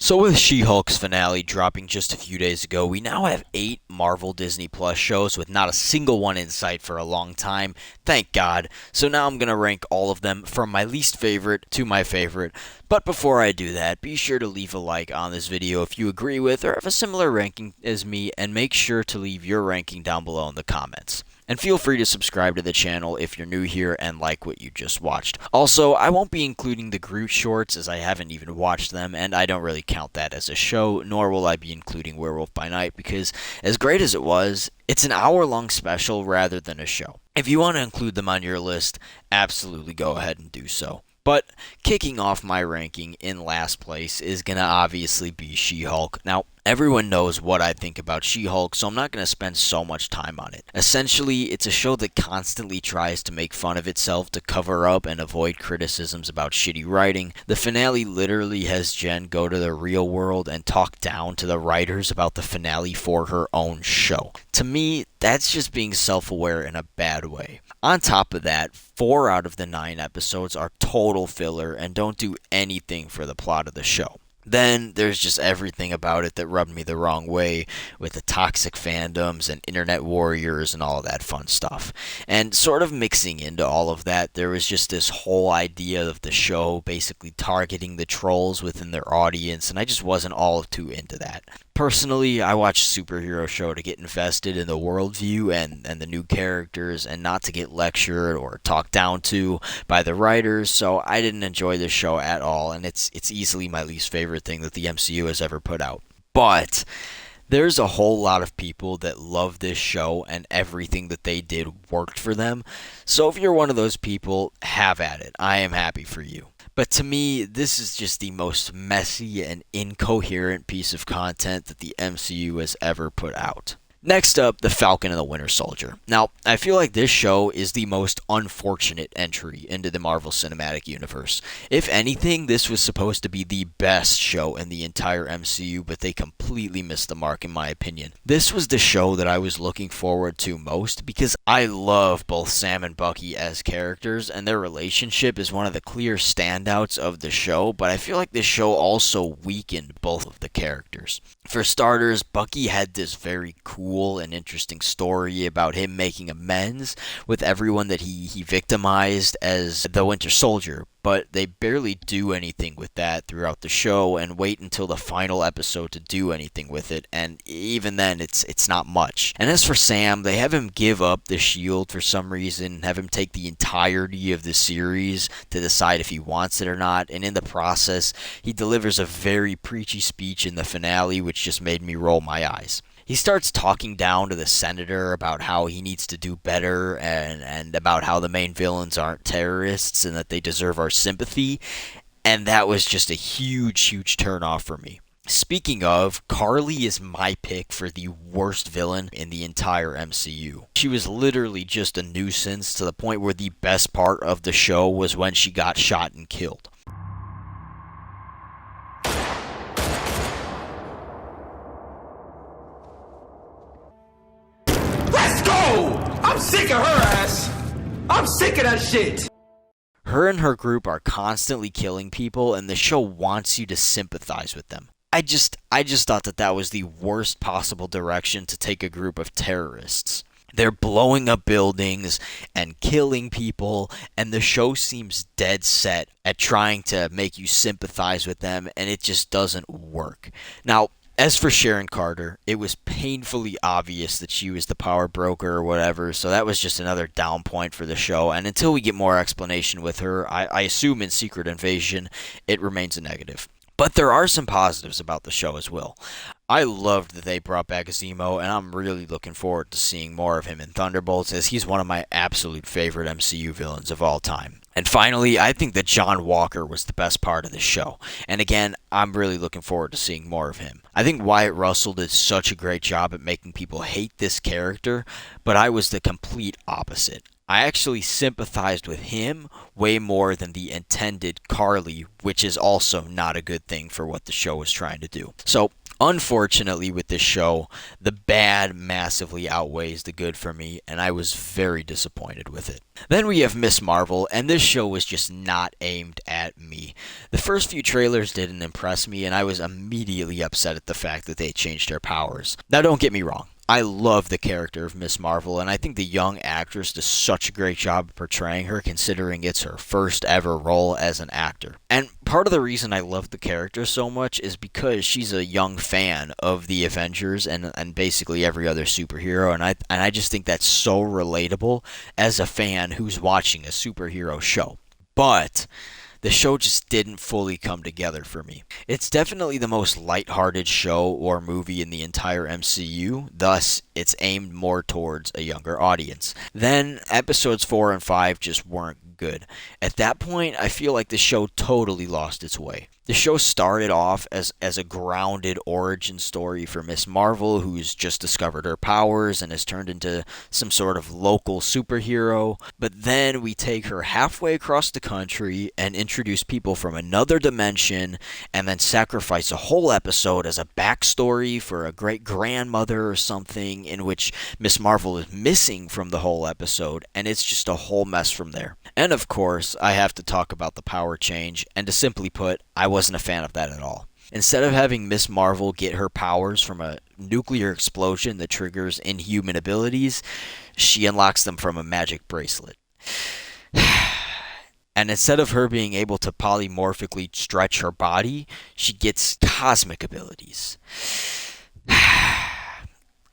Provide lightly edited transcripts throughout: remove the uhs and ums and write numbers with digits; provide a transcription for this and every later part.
So with She-Hulk's finale dropping just a few days ago, we now have 8 Marvel Disney Plus shows with not a single one in sight for a long time. Thank God. So now I'm going to rank all of them from my least favorite to my favorite. But before I do that, be sure to leave a like on this video if you agree with or have a similar ranking as me, and make sure to leave your ranking down below in the comments. And feel free to subscribe to the channel if you're new here and like what you just watched. Also, I won't be including the Groot shorts as I haven't even watched them, and I don't really count that as a show, nor will I be including Werewolf by Night because, as great as it was, it's an hour-long special rather than a show. If you want to include them on your list, absolutely go ahead and do so. But kicking off my ranking in last place is going to obviously be She-Hulk. Now, everyone knows what I think about She-Hulk, so I'm not going to spend so much time on it. Essentially, it's a show that constantly tries to make fun of itself to cover up and avoid criticisms about shitty writing. The finale literally has Jen go to the real world and talk down to the writers about the finale for her own show. To me, that's just being self-aware in a bad way. On top of that, 4 out of the 9 episodes are total filler and don't do anything for the plot of the show. Then there's just everything about it that rubbed me the wrong way, with the toxic fandoms and internet warriors and all of that fun stuff. And sort of mixing into all of that, there was just this whole idea of the show basically targeting the trolls within their audience, and I just wasn't all too into that. Personally, I watch a superhero show to get invested in the worldview and the new characters, and not to get lectured or talked down to by the writers, so I didn't enjoy this show at all, and it's easily my least favorite thing that the MCU has ever put out. But there's a whole lot of people that love this show, and everything that they did worked for them, so if you're one of those people, have at it. I am happy for you. But to me, this is just the most messy and incoherent piece of content that the MCU has ever put out. Next up, The Falcon and the Winter Soldier. Now, I feel like this show is the most unfortunate entry into the Marvel Cinematic Universe. If anything, this was supposed to be the best show in the entire MCU, but they completely missed the mark in my opinion. This was the show that I was looking forward to most because I love both Sam and Bucky as characters, and their relationship is one of the clear standouts of the show, but I feel like this show also weakened both of the characters. For starters, Bucky had this very cool and interesting story about him making amends with everyone that he victimized as the Winter Soldier, but they barely do anything with that throughout the show and wait until the final episode to do anything with it, and even then it's not much. And as for Sam, they have him give up the shield for some reason, have him take the entirety of the series to decide if he wants it or not, and in the process he delivers a very preachy speech in the finale which just made me roll my eyes. He starts talking down to the senator about how he needs to do better and about how the main villains aren't terrorists and that they deserve our sympathy, and that was just a huge turnoff for me. Speaking of, Carly is my pick for the worst villain in the entire MCU. She was literally just a nuisance to the point where the best part of the show was when she got shot and killed. I'm sick of her ass. I'm sick of that shit. Her and her group are constantly killing people, and the show wants you to sympathize with them. I just thought that was the worst possible direction to take a group of terrorists. They're blowing up buildings and killing people, and the show seems dead set at trying to make you sympathize with them, and it just doesn't work. Now, as for Sharon Carter, it was painfully obvious that she was the power broker or whatever, so that was just another down point for the show, and until we get more explanation with her, I assume in Secret Invasion, it remains a negative. But there are some positives about the show as well. I loved that they brought back Zemo, and I'm really looking forward to seeing more of him in Thunderbolts, as he's one of my absolute favorite MCU villains of all time. And finally, I think that John Walker was the best part of the show. And again, I'm really looking forward to seeing more of him. I think Wyatt Russell did such a great job at making people hate this character, but I was the complete opposite. I actually sympathized with him way more than the intended Carly, which is also not a good thing for what the show was trying to do. So, Unfortunately, with this show, the bad massively outweighs the good for me, and I was very disappointed with it. Then we have Miss Marvel, and this show was just not aimed at me. The first few trailers didn't impress me, and I was immediately upset at the fact that they changed her powers. Now, don't get me wrong. I love the character of Miss Marvel, and I think the young actress does such a great job of portraying her, considering it's her first ever role as an actor. And part of the reason I love the character so much is because she's a young fan of the Avengers and basically every other superhero, and I just think that's so relatable as a fan who's watching a superhero show. But the show just didn't fully come together for me. It's definitely the most lighthearted show or movie in the entire MCU, thus, it's aimed more towards a younger audience. Then, episodes 4 and 5 just weren't good. At that point, I feel like the show totally lost its way. The show started off as a grounded origin story for Miss Marvel, who's just discovered her powers and has turned into some sort of local superhero. But then we take her halfway across the country and introduce people from another dimension, and then sacrifice a whole episode as a backstory for a great grandmother or something, in which Miss Marvel is missing from the whole episode, and it's just a whole mess from there. And of course, I have to talk about the power change, and to simply put, I wasn't a fan of that at all. Instead of having Miss Marvel get her powers from a nuclear explosion that triggers inhuman abilities, she unlocks them from a magic bracelet. And instead of her being able to polymorphically stretch her body, she gets cosmic abilities.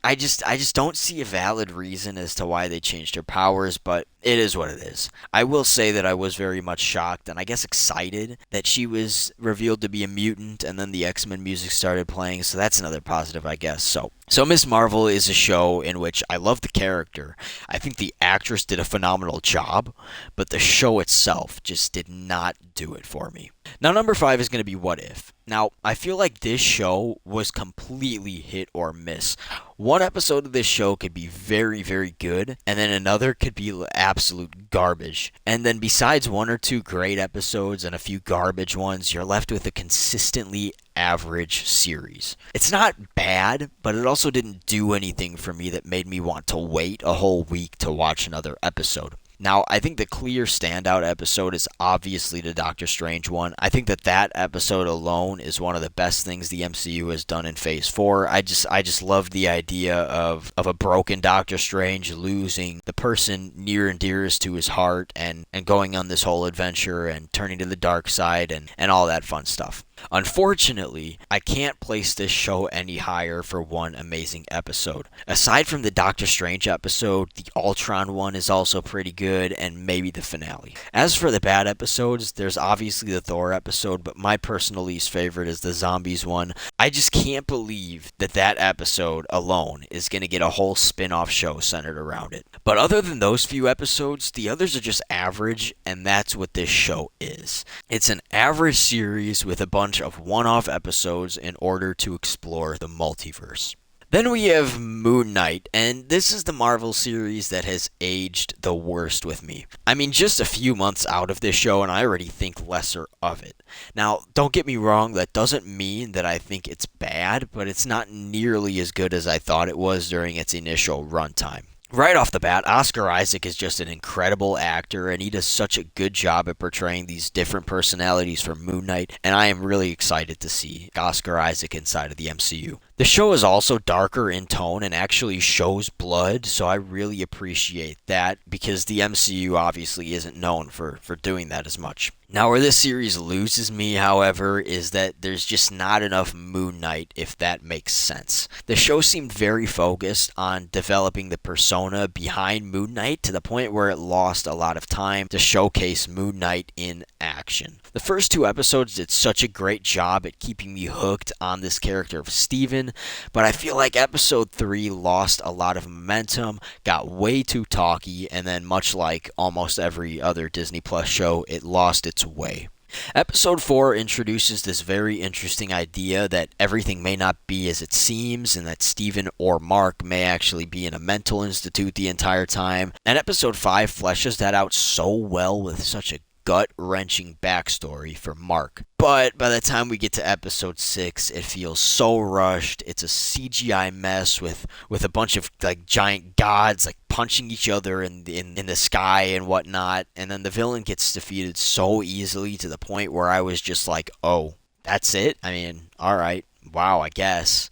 I just don't see a valid reason as to why they changed her powers, but it is what it is. I will say that I was very much shocked and I guess excited that she was revealed to be a mutant, and then the X-Men music started playing, so that's another positive, I guess. So Miss Marvel is a show in which I love the character. I think the actress did a phenomenal job, but the show itself just did not do it for me. Now, number 5 is going to be What If. Now, I feel like this show was completely hit or miss. One episode of this show could be very, very good, and then another could be absolute garbage. And then besides one or two great episodes and a few garbage ones, you're left with a consistently average series. It's not bad, but it also didn't do anything for me that made me want to wait a whole week to watch another episode. Now, I think the clear standout episode is obviously the Doctor Strange one. I think that episode alone is one of the best things the MCU has done in Phase 4. I just love the idea of a broken Doctor Strange losing the person near and dearest to his heart and going on this whole adventure and turning to the dark side and all that fun stuff. Unfortunately, I can't place this show any higher for one amazing episode. Aside from the Doctor Strange episode, the Ultron one is also pretty good, and maybe the finale. As for the bad episodes, there's obviously the Thor episode, but my personal least favorite is the Zombies one. I just can't believe that episode alone is going to get a whole spin-off show centered around it. But other than those few episodes, the others are just average, and that's what this show is. It's an average series with a bunch of one-off episodes in order to explore the multiverse. Then we have Moon Knight, and this is the Marvel series that has aged the worst with me. I mean, just a few months out of this show, and I already think lesser of it. Now, don't get me wrong, that doesn't mean that I think it's bad, but it's not nearly as good as I thought it was during its initial runtime. Right off the bat, Oscar Isaac is just an incredible actor, and he does such a good job at portraying these different personalities for Moon Knight, and I am really excited to see Oscar Isaac inside of the MCU. The show is also darker in tone and actually shows blood, so I really appreciate that, because the MCU obviously isn't known for doing that as much. Now, where this series loses me, however, is that there's just not enough Moon Knight, if that makes sense. The show seemed very focused on developing the persona behind Moon Knight to the point where it lost a lot of time to showcase Moon Knight in action. The first two episodes did such a great job at keeping me hooked on this character of Steven, but I feel like episode 3 lost a lot of momentum, got way too talky, and then much like almost every other Disney Plus show, it lost its way. Episode 4 introduces this very interesting idea that everything may not be as it seems, and that Steven or Mark may actually be in a mental institute the entire time. And episode 5 fleshes that out so well with such a gut-wrenching backstory for Mark. But by the time we get to episode 6, it feels so rushed. It's a CGI mess with a bunch of like giant gods like punching each other in the sky and whatnot. And then the villain gets defeated so easily to the point where I was just like, oh, that's it? I mean, alright. Wow, I guess.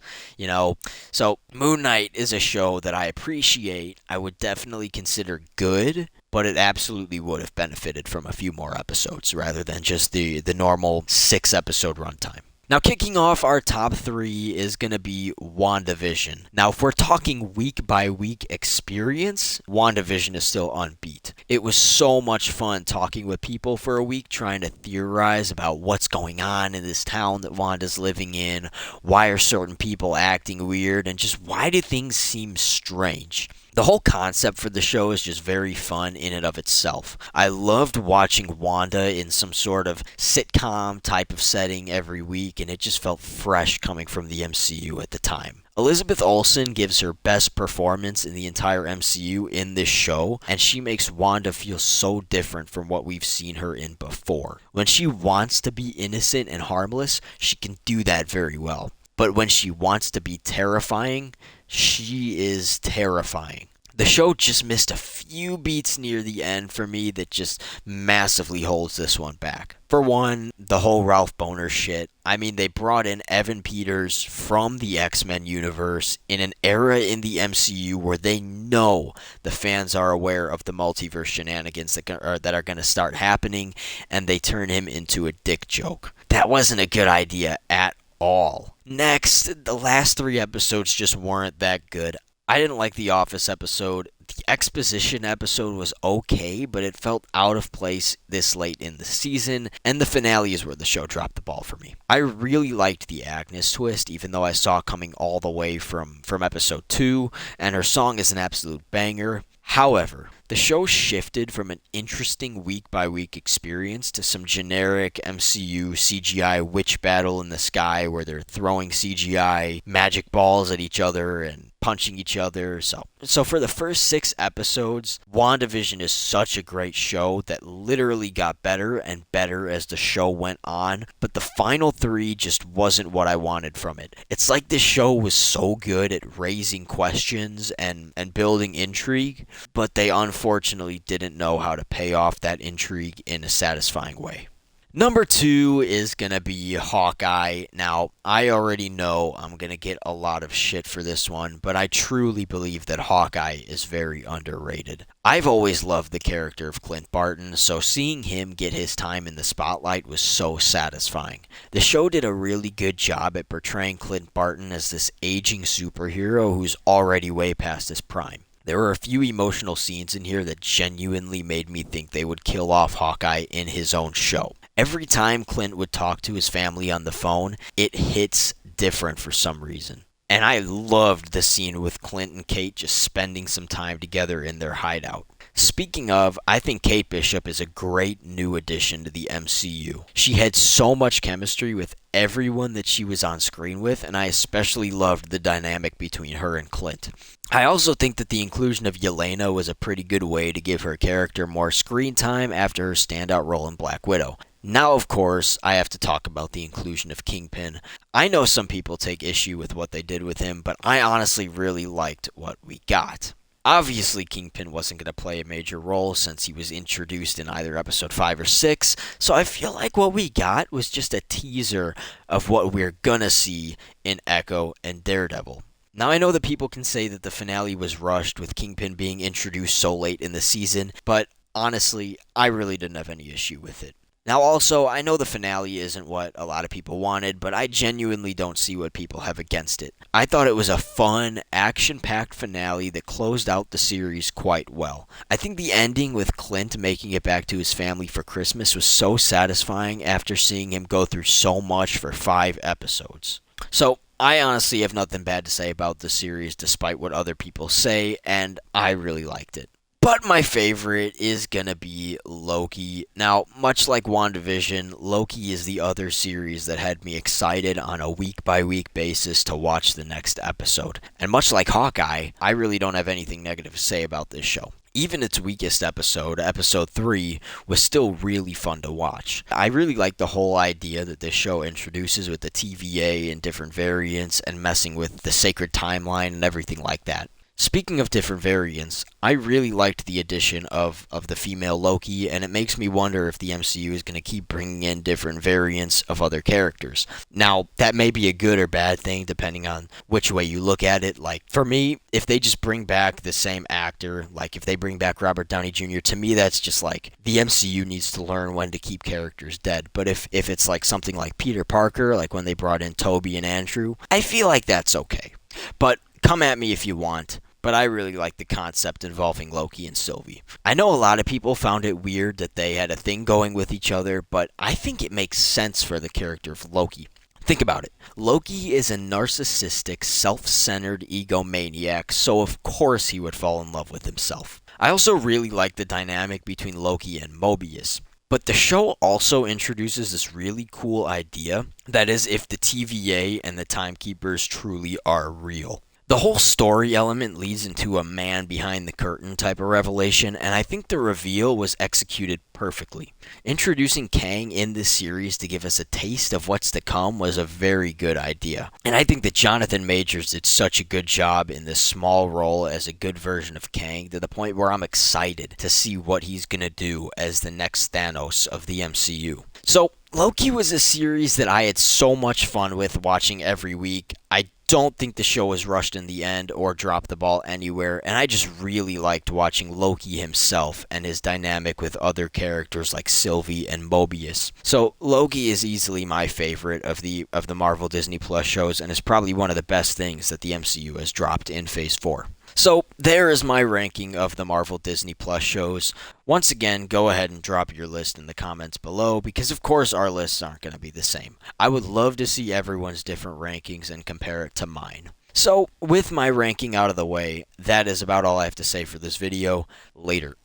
So Moon Knight is a show that I appreciate. I would definitely consider good, but it absolutely would have benefited from a few more episodes rather than just the normal 6-episode runtime. Now, kicking off our top 3 is going to be WandaVision. Now, if we're talking week-by-week experience, WandaVision is still unbeat. It was so much fun talking with people for a week, trying to theorize about what's going on in this town that Wanda's living in, why are certain people acting weird, and just why do things seem strange. The whole concept for the show is just very fun in and of itself. I loved watching Wanda in some sort of sitcom type of setting every week, and it just felt fresh coming from the MCU at the time. Elizabeth Olsen gives her best performance in the entire MCU in this show, and she makes Wanda feel so different from what we've seen her in before. When she wants to be innocent and harmless, she can do that very well. But when she wants to be terrifying, she is terrifying. The show just missed a few beats near the end for me that just massively holds this one back. For one, the whole Ralph Bohner shit. I mean, they brought in Evan Peters from the X-Men universe in an era in the MCU where they know the fans are aware of the multiverse shenanigans that are going to start happening, and they turn him into a dick joke. That wasn't a good idea at all. Next, the last 3 episodes just weren't that good. I didn't like the Office episode. The exposition episode was okay, but it felt out of place this late in the season, and the finale is where the show dropped the ball for me. I really liked the Agnes twist, even though I saw it coming all the way from episode 2, and her song is an absolute banger. However, the show shifted from an interesting week-by-week experience to some generic MCU CGI witch battle in the sky where they're throwing CGI magic balls at each other and punching each other. So for the first 6 episodes, WandaVision is such a great show that literally got better and better as the show went on, but the final 3 just wasn't what I wanted from it. It's like this show was so good at raising questions and building intrigue, but they unfortunately didn't know how to pay off that intrigue in a satisfying way. Number 2 is going to be Hawkeye. Now, I already know I'm going to get a lot of shit for this one, but I truly believe that Hawkeye is very underrated. I've always loved the character of Clint Barton, so seeing him get his time in the spotlight was so satisfying. The show did a really good job at portraying Clint Barton as this aging superhero who's already way past his prime. There were a few emotional scenes in here that genuinely made me think they would kill off Hawkeye in his own show. Every time Clint would talk to his family on the phone, it hits different for some reason. And I loved the scene with Clint and Kate just spending some time together in their hideout. Speaking of, I think Kate Bishop is a great new addition to the MCU. She had so much chemistry with everyone that she was on screen with, and I especially loved the dynamic between her and Clint. I also think that the inclusion of Yelena was a pretty good way to give her character more screen time after her standout role in Black Widow. Now, of course, I have to talk about the inclusion of Kingpin. I know some people take issue with what they did with him, but I honestly really liked what we got. Obviously, Kingpin wasn't going to play a major role since he was introduced in either episode 5 or 6, so I feel like what we got was just a teaser of what we're gonna see in Echo and Daredevil. Now, I know that people can say that the finale was rushed with Kingpin being introduced so late in the season, but honestly, I really didn't have any issue with it. Now also, I know the finale isn't what a lot of people wanted, but I genuinely don't see what people have against it. I thought it was a fun, action-packed finale that closed out the series quite well. I think the ending with Clint making it back to his family for Christmas was so satisfying after seeing him go through so much for 5 episodes. So, I honestly have nothing bad to say about the series despite what other people say, and I really liked it. But my favorite is gonna be Loki. Now, much like WandaVision, Loki is the other series that had me excited on a week-by-week basis to watch the next episode. And much like Hawkeye, I really don't have anything negative to say about this show. Even its weakest episode, episode 3, was still really fun to watch. I really like the whole idea that this show introduces with the TVA and different variants and messing with the sacred timeline and everything like that. Speaking of different variants, I really liked the addition of the female Loki, and it makes me wonder if the MCU is going to keep bringing in different variants of other characters. Now, that may be a good or bad thing depending on which way you look at it. Like, for me, if they just bring back the same actor, like if they bring back Robert Downey Jr., to me that's just like, the MCU needs to learn when to keep characters dead. But if it's like something like Peter Parker, like when they brought in Toby and Andrew, I feel like that's okay. But come at me if you want, but I really like the concept involving Loki and Sylvie. I know a lot of people found it weird that they had a thing going with each other, but I think it makes sense for the character of Loki. Think about it. Loki is a narcissistic, self-centered egomaniac, so of course he would fall in love with himself. I also really like the dynamic between Loki and Mobius. But the show also introduces this really cool idea, that is, if the TVA and the Timekeepers truly are real. The whole story element leads into a man behind the curtain type of revelation, and I think the reveal was executed perfectly. Introducing Kang in this series to give us a taste of what's to come was a very good idea. And I think that Jonathan Majors did such a good job in this small role as a good version of Kang, to the point where I'm excited to see what he's gonna do as the next Thanos of the MCU. So, Loki was a series that I had so much fun with watching every week. I don't think the show was rushed in the end or dropped the ball anywhere, and I just really liked watching Loki himself and his dynamic with other characters like Sylvie and Mobius. So Loki is easily my favorite of the Marvel Disney Plus shows, and is probably one of the best things that the MCU has dropped in Phase 4. So there is my ranking of the Marvel Disney Plus shows. Once again, go ahead and drop your list in the comments below, because of course our lists aren't going to be the same. I would love to see everyone's different rankings and compare it to mine. So with my ranking out of the way, that is about all I have to say for this video. Later.